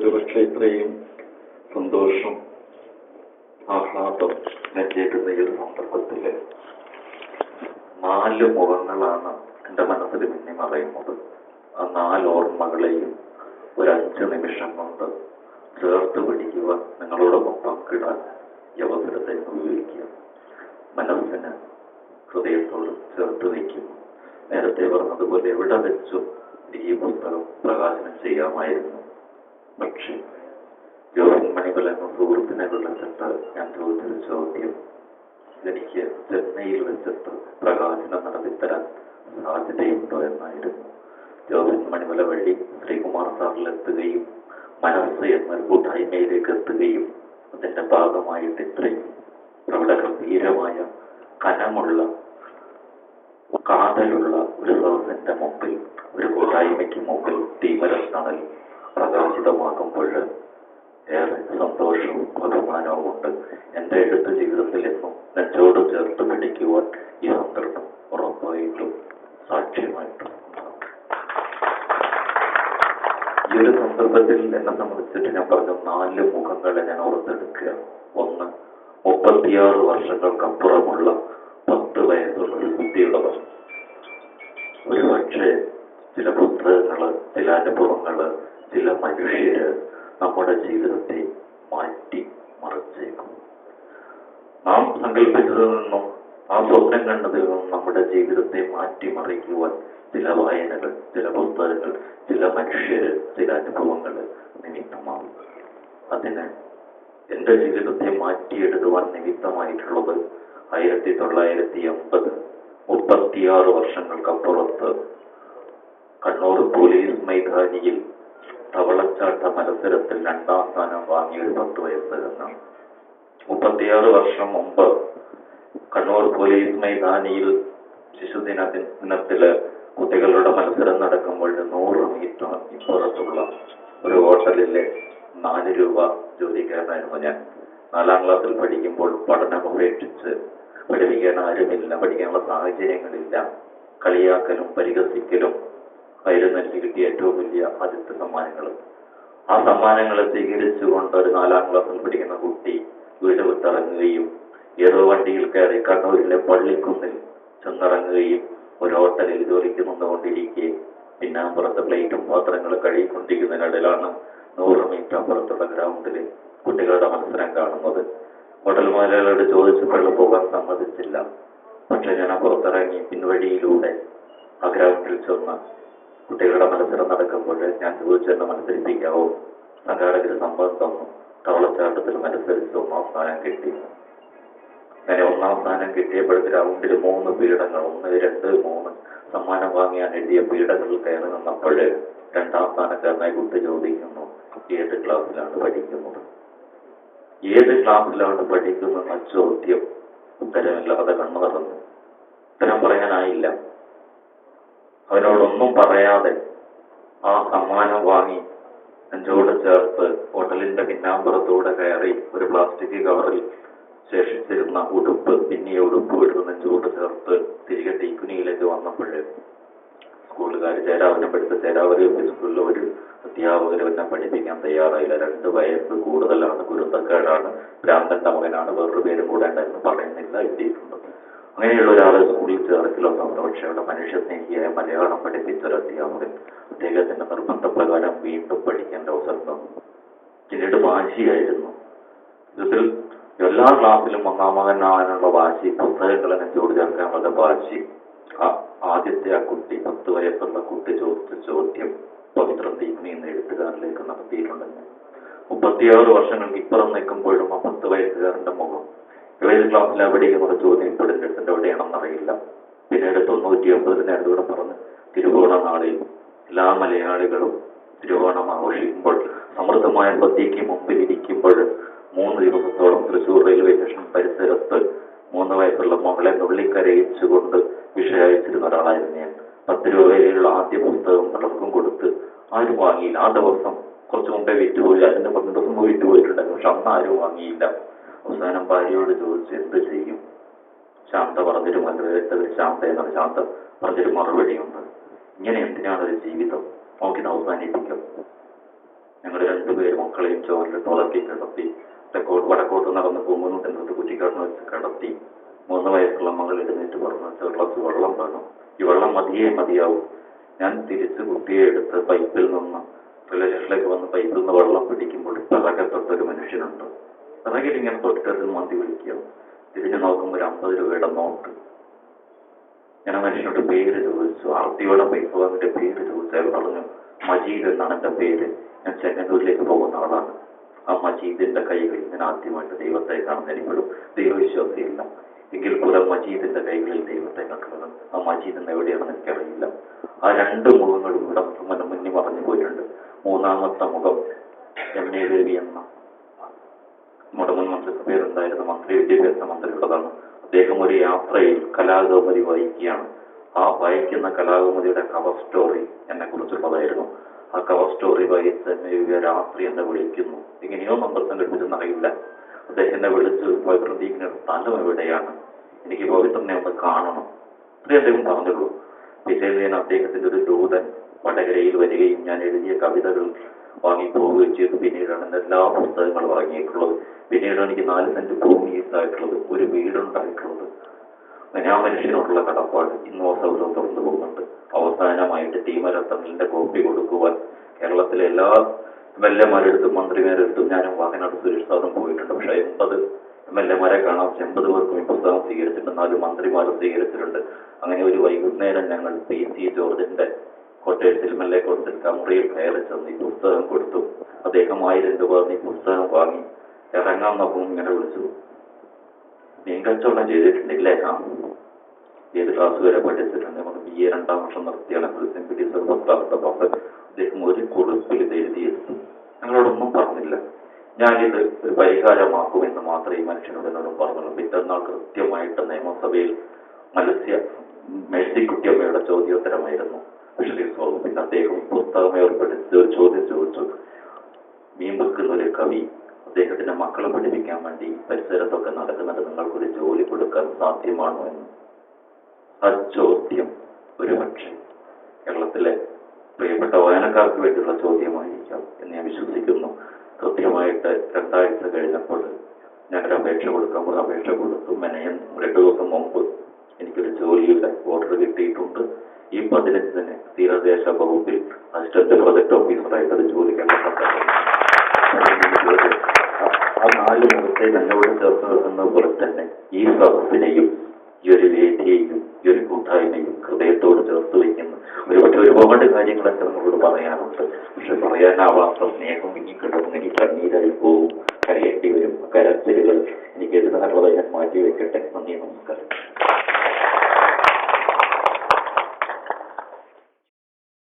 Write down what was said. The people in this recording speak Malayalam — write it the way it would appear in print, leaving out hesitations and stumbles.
ഒരുപക്ഷെ ഇത്രയും സന്തോഷം, ആഹ്ലാദം നെഞ്ചേറ്റുന്ന ഈ ഒരു സന്ദർഭത്തിൽ 4 മുഖങ്ങളാണ് എൻ്റെ മനസ്സിൽ മിന്നി മറയുന്നത്. ആ 4 ഓർമ്മകളെയും ഒരു 5 നിമിഷം കൊണ്ട് ചേർത്ത് പിടിക്കുക, നിങ്ങളോടൊപ്പം പങ്കിടാൻ ഈ അവസരത്തെ ഉപയോഗിക്കുക. മനസ്സിന് ഹൃദയത്തോട് ചേർത്ത് വയ്ക്കുന്നു. നേരത്തെ പറഞ്ഞതുപോലെ എവിടെ വെച്ചും ഈ പുസ്തകം പ്രകാശനം ചെയ്യാമായിരുന്നു. പക്ഷേ ജോസൻ മണിമല എന്ന സുഹൃത്തിനെ വിളിച്ചിട്ട് ഞാൻ ചോദിച്ചൊരു ചോദ്യം, എനിക്ക് ചെന്നൈയിൽ വെച്ചിട്ട് പ്രകാശനം നടത്തിത്തരാൻ സാധ്യതയുണ്ടോ എന്നായിരുന്നു. ജോസൻ മണിമല വഴി ശ്രീകുമാർ സാറിലെത്തുകയും മനസ്സ് എന്നൊരു കൂട്ടായ്മയിലേക്ക് എത്തുകയും അതിന്റെ ഭാഗമായിട്ട് ഇത്രയും വളരെ ഗംഭീരമായ കനമുള്ള കാതലുള്ള ഒരു സദസ്സിന്റെ മുമ്പിൽ, ഒരു കൂട്ടായ്മയ്ക്ക് മുമ്പിൽ തീമരത്തണൽ പ്രകാശിതമാക്കുമ്പോൾ ഏറെ സന്തോഷവും ബഹുമാനവും ഉണ്ട്. എൻ്റെ എഴുത്ത് ജീവിതത്തിൽ എന്നും നെഞ്ചോട് ചേർത്ത് പിടിക്കുവാൻ ഈ സന്ദർഭം ഉറപ്പായിട്ടും സാക്ഷ്യമായിട്ടും. ഈ ഒരു സന്ദർഭത്തിൽ എന്നെ സംബന്ധിച്ചിട്ട് ഞാൻ പറഞ്ഞ 4 മുഖങ്ങളെ ഞാൻ ഓർത്തെടുക്കുക. ഒന്ന്, 36 വർഷങ്ങൾക്കപ്പുറമുള്ള 10 വയസ്സുള്ള ഒരു കുട്ടിയുള്ളവർ. ഒരു പക്ഷേ ചില പുസ്തകങ്ങള്, ചില അനുഭവങ്ങള്, ചില മനുഷ്യര് നമ്മുടെ ജീവിതത്തെ മാറ്റി മറിച്ചേക്കും. നാം സങ്കല്പിച്ചതിൽ നിന്നും, നാം സ്വപ്നം കണ്ടതിൽ നിന്നും നമ്മുടെ ജീവിതത്തെ മാറ്റിമറിക്കുവാൻ ചില വായനകൾ, ചില പുസ്തകങ്ങൾ, ചില മനുഷ്യര്, ചില അനുഭവങ്ങൾ നിമിത്തമാവും. അതിന് എൻ്റെ ജീവിതത്തെ മാറ്റിയെടുക്കുവാൻ നിമിത്തമായിട്ടുള്ളത് 1980, 36 വർഷങ്ങൾക്കപ്പുറത്ത് കണ്ണൂർ പോലീസ് മൈതാനിയിൽ തവളച്ചാട്ട മത്സരത്തിൽ 2ാം സ്ഥാനം വാങ്ങിയ ഒരു 10 വയസ്സുകാരനാണ്. 36 വർഷം മുമ്പ് കണ്ണൂർ പോലീസ് മൈതാനിയിൽ ശിശുദിനത്തില് കുട്ടികളുടെ മത്സരം നടക്കുമ്പോൾ 100 മീറ്റർ ഇപ്പുറത്തുള്ള ഒരു ഹോട്ടലിലെ 4 രൂപ ജോലിക്കാരനായിരുന്നു ഞാൻ. 4ാം ക്ലാസ്സിൽ പഠിക്കുമ്പോൾ പഠനം ഉപേക്ഷിച്ച്, പഠിപ്പിക്കാൻ ആരുമില്ല, പഠിക്കാനുള്ള സാഹചര്യങ്ങളില്ല, കളിയാക്കലും പരിഹസിക്കലും ആയിരുന്നു എനിക്ക് കിട്ടിയ ഏറ്റവും വലിയ ആദ്യത്തെ സമ്മാനങ്ങൾ. ആ സമ്മാനങ്ങളെ സ്വീകരിച്ചുകൊണ്ട് ഒരു 4ാം ക്ലാസ്സിൽ പഠിക്കുന്ന കുട്ടി വീട് വിട്ടിറങ്ങുകയും ഏതോ വണ്ടിയിൽ കയറി കണ്ണൂരിലെ പള്ളിക്കുന്നിൽ ചെന്നിറങ്ങുകയും ഒരു ഹോട്ടലിൽ ജോലിക്ക് നിന്നുകൊണ്ടിരിക്കെ പിന്നാമ്പുറത്ത് പ്ലേറ്റും പാത്രങ്ങളും കഴുകിക്കൊണ്ടിരിക്കുന്നതിനിടയിലാണ് 100 മീറ്റർ അപ്പുറത്തുള്ള ഗ്രൗണ്ടിൽ കുട്ടികളുടെ മത്സരം കാണുന്നത്. ഹോട്ടൽ മുതലാളിയോട് ചോദിച്ചപ്പോൾ പോകാൻ സമ്മതിച്ചില്ല. പക്ഷെ ഞാൻ പുറത്തിറങ്ങി പിൻവഴിയിലൂടെ ആ ഗ്രൗണ്ടിൽ ചെന്ന് കുട്ടികളുടെ മത്സരം നടക്കുമ്പോൾ ഞാൻ ചോദിച്ചെന്നെ മത്സരിപ്പിക്കാവോ? സംഘാടകർ സമ്മതം തന്നു. തവളച്ചാട്ടത്തിൽ മത്സരിച്ച് 1ാം സ്ഥാനം കിട്ടി. അങ്ങനെ 1ാം സ്ഥാനം കിട്ടിയപ്പോഴത്തെ ഗ്രൗണ്ടിൽ 3 പീഠങ്ങൾ, 1, 2, 3 സമ്മാനം വാങ്ങിയാൻ എഴുതിയ പീഠങ്ങളിൽ കയറി നിന്നപ്പോൾ 2ാം സ്ഥാനക്കാരനായി കുട്ടി ചോദിക്കുന്നു, ഏത് ക്ലാസ്സിലാണ് പഠിക്കുന്നത്? ഏത് ക്ലാസ്സിലാണ് പഠിക്കുന്നതെന്ന ചോദ്യം ഉത്തരമില്ലാതെ കണ്ണു നടന്നു. ഉത്തരം പറയാനായില്ല. അവനോടൊന്നും പറയാതെ ആ സമ്മാനം വാങ്ങി നെഞ്ചോട് ചേർത്ത് ഹോട്ടലിന്റെ പിന്നാമ്പുറത്തൂടെ കയറി ഒരു പ്ലാസ്റ്റിക് കവറിൽ ശേഷിച്ചിരുന്ന ഉടുപ്പ്, പിന്നെ ഉടുപ്പ് എടുത്ത് നെഞ്ചോട് ചേർത്ത് തിരികെ ടീക്കുനിയിലേക്ക് വന്നപ്പോൾ സ്കൂളുകാർ ചേരാവനെ പഠിച്ച ചേരാവരി സ്കൂളിൽ ഒരു അധ്യാപകർ എന്നെ പഠിപ്പിക്കാൻ തയ്യാറായില്ല. 2 വയസ്സ് കൂടുതലാണ്, ഗുരുത്തക്കേടാണ്, ഭ്രാന്തന്റെ മകനാണ്, വേറൊരു പേരും കൂടെ ഉണ്ടായിരുന്നു, പറയുന്നില്ല, എഴുതിയിട്ടുണ്ട്. അങ്ങനെയുള്ള ഒരാളെ സ്കൂളിൽ ചേർക്കലൊന്നും ഉണ്ട്. പക്ഷെ അവിടെ മനുഷ്യസ്നേഹിയായ മലയാളം പഠിപ്പിച്ച ഒരു അധ്യാപകൻ അദ്ദേഹത്തിന്റെ നിർബന്ധപ്രകാരം വീണ്ടും പഠിക്കേണ്ട അവസരം തന്നു. പിന്നീട് വാശിയായിരുന്നു. ഇതിൽ എല്ലാ ക്ലാസ്സിലും 1ാം മകനാകാനുള്ള വാശി, പുസ്തകങ്ങളെ നെഞ്ചോട് ചേർക്കാനുള്ള വാശി. ആദ്യത്തെ ആ കുട്ടി, 10 വയസ്സുള്ള കുട്ടി ചോദിച്ച ചോദ്യം പവിത്രം തീക്കുനി എന്ന എഴുത്തുകാരിലേക്ക് നടത്തിയിട്ടുണ്ടെന്ന്. 36 വർഷങ്ങൾക്ക് ഇപ്പുറം നിൽക്കുമ്പോഴും ആ 10 വയസ്സുകാരന്റെ മുഖം, ഏത് ക്ലാസ്സിലാണ് പഠിക്കുന്നത് ചോദ്യം ഇപ്പോഴും എഴുത്തിന്റെ എവിടെയാണെന്നറിയില്ല. പിന്നീട് 99 അതിലൂടെ പറഞ്ഞ് തിരുവോണ നാളിൽ എല്ലാ മലയാളികളും തിരുവോണം ആഘോഷിക്കുമ്പോൾ സമൃദ്ധമായ സദ്യയ്ക്ക് മുമ്പിൽ ഇരിക്കുമ്പോൾ 3 ദിവസത്തോളം തൃശ്ശൂർ റെയിൽവേ സ്റ്റേഷൻ പരിസരത്ത് 3 വയസ്സുള്ള മകളെ നുള്ളിക്കരയിച്ചുകൊണ്ട് വിഷയച്ചിരുന്ന ഒരാളായിരുന്നു ഞാൻ. 10 രൂപയിലുള്ള ആദ്യ പുസ്തകം പലർക്കും കൊടുത്ത് ആരും വാങ്ങിയില്ല. ആ ദിവസം കുറച്ചു മുമ്പേ വിറ്റുപോയി, അതിന്റെ 12 ദിവസം മുമ്പ് വിറ്റുപോയിട്ടുണ്ടായിരുന്നു. പക്ഷെ അന്ന് ആരും വാങ്ങിയില്ല. അവസാനം ഭാര്യയോട് ചോദിച്ചു എന്ത് ചെയ്യും? ശാന്ത പറഞ്ഞൊരു മറുപടി, ശാന്ത എന്നാണ്, ശാന്ത പറഞ്ഞൊരു മറുപടിയുണ്ട്, ഇങ്ങനെ എന്തിനാണ് ഒരു ജീവിതം, നോക്കി അവസാനിപ്പിക്കും. ഞങ്ങൾ രണ്ടുപേരും മക്കളെയും ചോറിലിട്ട് ഉളക്കി കിടത്തി. വടക്കോട്ട് നടന്ന് പൂങ്കുന്നൂട്ടിനടുത്ത് കുറ്റിക്കാട്ടിന് വെച്ച് കിടത്തി. 3 വയസ്സുള്ള മകൾ എഴുന്നേറ്റ് പറഞ്ഞു, ഒരു ഗ്ലാസ് വെള്ളം വേണം, ഈ വെള്ളം മതിയാവും. ഞാൻ തിരിച്ച് കുട്ടിയെ എടുത്ത് പൈപ്പിൽ നിന്ന് റെയിൽവേ സ്റ്റേഷനിലേക്ക് വന്ന് പൈപ്പിൽ നിന്ന് വെള്ളം പിടിക്കുമ്പോൾ പിറകെ തൊട്ടൊരു മനുഷ്യനുണ്ട്. പിറകിൽ ഇങ്ങനെ തൊട്ടൊരു മന്തി വിളിക്കുക. തിരിഞ്ഞു നോക്കുമ്പോൾ ഒരു 50 രൂപയുടെ നോട്ട്. ഞാൻ ആ മനുഷ്യനോട് പേര് ചോദിച്ചു. ആർത്തിയോടെ പൈസ വന്നിട്ട് പേര് ചോദിച്ചു. അയാൾ പറഞ്ഞു, മജീദ് എന്നാണ് എൻ്റെ പേര്, ഞാൻ ചെങ്ങന്നൂരിലേക്ക് പോകുന്ന ആളാണ്. ആ മജീദിന്റെ കൈകളിൽ ഞാൻ ആദ്യമായിട്ട് ദൈവത്തെ കാണുന്ന, എനിക്കൊരു ദൈവവിശ്വാസിയില്ല എങ്കിൽ പോലും മജീദിന്റെ കൈകളിൽ ദൈവത്തെ കണ്ടത്. ആ മജീദ് എന്ന് എവിടെയാണെന്ന് എനിക്കറിയില്ല. ആ 2 മുഖങ്ങളും ഇവിടെ മുന്നിൽ പറഞ്ഞു പോയിട്ടുണ്ട്. 3ാമത്തെ മുഖം എം.എ. ദേവി എന്ന നമ്മുടെ മുൻ മന്ത്രിസഭയിലുണ്ടായിരുന്ന വിദ്യാഭ്യാസ മന്ത്രിയുടേതാണ്. അദ്ദേഹം ഒരു യാത്രയിൽ കലാകൗമുദി വായിക്കുകയാണ്. ആ വായിക്കുന്ന കലാകൗമുദിയുടെ കവർ സ്റ്റോറി എന്നെ കുറിച്ചുള്ളതായിരുന്നു. ആ കവർ സ്റ്റോറി വായിച്ച് എന്നെ രാത്രി എന്നെ വിളിക്കുന്നു. ഇങ്ങനെയോ നമ്പർ സംഘടിപ്പിച്ചെന്നറിയില്ല. അദ്ദേഹം എന്നെ വിളിച്ച് പ്രതീകിന്റെ സ്ഥലം എവിടെയാണ്, എനിക്ക് പവിത്രനെ ഒന്ന് കാണണം, ഇത്രേ അദ്ദേഹം പറഞ്ഞുള്ളൂ. പിറ്റേന്ന് ഞാൻ അദ്ദേഹത്തിന്റെ ഒരു ദൂതൻ വടകരയിൽ വരികയും ഞാൻ എഴുതിയ കവിതകൾ വാങ്ങിപ്പോവുകയും ചെയ്തു. പിന്നീടാണ് എല്ലാ പുസ്തകങ്ങളും വാങ്ങിയിട്ടുള്ളത്. പിന്നീടാണ് എനിക്ക് 4 സെന്റ് ഭൂമി ഉണ്ടായിട്ടുള്ളത്, ഒരു വീടുണ്ടായിട്ടുള്ളത്. ആ മനുഷ്യനോടുള്ള കടപ്പാട് ഇന്നും സൗഹൃദം തുറന്നു പോകുന്നുണ്ട്. അവസാനമായിട്ട് ടീമരത്തമിലിന്റെ കോപ്പി കൊടുക്കുവാൻ കേരളത്തിലെ എല്ലാ എം.എൽ.എമാരെടുത്തും മന്ത്രിമാരെടുത്തും ഞാനും വാഹനാട് സുരേഷ് സാറും പോയിട്ടുണ്ട്. പക്ഷെ 80 എം.എൽ.എമാരെ കാണാം, 80 പേർക്കും ഈ പുസ്തകം സ്വീകരിച്ചിട്ടുണ്ട്, 4 മന്ത്രിമാരും സ്വീകരിച്ചിട്ടുണ്ട്. അങ്ങനെ ഒരു വൈകുന്നേരം ഞങ്ങൾ PC ജോർജിന്റെ കോട്ടയത്തിൽ എം.എൽ.എ കോട്ടത്തിൽ കമുറിയിൽ കയറി ചെന്ന് ഈ പുസ്തകം കൊടുത്തു. അദ്ദേഹം 1000 രൂപ ഈ പുസ്തകം വാങ്ങി ഇറങ്ങാൻ നോക്കും. ഇങ്ങനെ വിളിച്ചു, മീൻ കച്ചവടം ചെയ്തിട്ടുണ്ടില്ലേ? ഏത് ക്ലാസ് വരെ പഠിച്ചിട്ടുണ്ട്? നമുക്ക് BA 2ാം വർഷം നിർത്തിയാണ്. അദ്ദേഹം ഒരു കുറിപ്പിൽ ഇത് എഴുതിയെടുത്തു. ഞങ്ങളോടൊന്നും പറഞ്ഞില്ല. ഞാനിത് ഒരു പരിഹാരമാക്കുമെന്ന് മാത്രമേ ഈ മനുഷ്യനോട് എന്നോടും പറഞ്ഞുള്ളൂ. പിറ്റന്നാൾ കൃത്യമായിട്ട് നിയമസഭയിൽ മേഴ്സിക്കുട്ടിയമ്മയുടെ ചോദ്യോത്തരമായിരുന്നു വിഷയം സോൾവ്. പിന്നെ അദ്ദേഹം പുസ്തകം ഏർപ്പെടുത്തി ഒരു ചോദ്യം ചോദിച്ചു. മീൻ വെക്കുന്ന ഒരു കവി അദ്ദേഹത്തിന്റെ മക്കളെ പഠിപ്പിക്കാൻ വേണ്ടി പരിസരത്തൊക്കെ നടക്കുന്നത് നിങ്ങൾക്കൊരു ജോലി കൊടുക്കാൻ സാധ്യമാണോ എന്ന്. ആ ചോദ്യം ഒരുപക്ഷെ കേരളത്തിലെ പ്രിയപ്പെട്ട വായനക്കാർക്ക് വേണ്ടിയുള്ള ചോദ്യമായിരിക്കാം എന്ന് ഞാൻ വിശ്വസിക്കുന്നു. കൃത്യമായിട്ട് 2 ആഴ്ച കഴിഞ്ഞപ്പോൾ ഞാനൊരു അപേക്ഷ കൊടുക്കുമ്പോൾ അപേക്ഷ കൊടുത്തു. മെനയം 2 ദിവസം മുമ്പ് എനിക്കൊരു ജോലിയുടെ ഓർഡർ കിട്ടിയിട്ടുണ്ട്. ഈ 15-ന് തീരദേശ വകുപ്പിൽ അസിസ്റ്റന്റ് പ്രൊജക്ട് ഓഫീസറായിട്ടൊരു ജോലി ആ 4 മുഖത്തെ എന്നോട് ചേർത്ത് വെക്കുന്ന പോലെ തന്നെ ഈ സദസ്സിനെയും ഈ ഒരു വേദിയെയും ഈ ഒരു കൂട്ടായ്മയും ഹൃദയത്തോട് ചേർത്ത് വയ്ക്കുന്നു. ഒരുപാട് കാര്യങ്ങളൊക്കെ നമ്മളോട് പറയാനുണ്ട്. പക്ഷെ പറയാനാവാത്ത സ്നേഹം കിട്ടും. എനിക്ക് കണ്ണീരായി പോവും, കരയേണ്ടി വരും. കരച്ചിലുകൾ എനിക്ക് എഴുതാനുള്ളത് ഞാൻ മാറ്റി വെക്കട്ടെ. നന്ദി, നമസ്കാരം.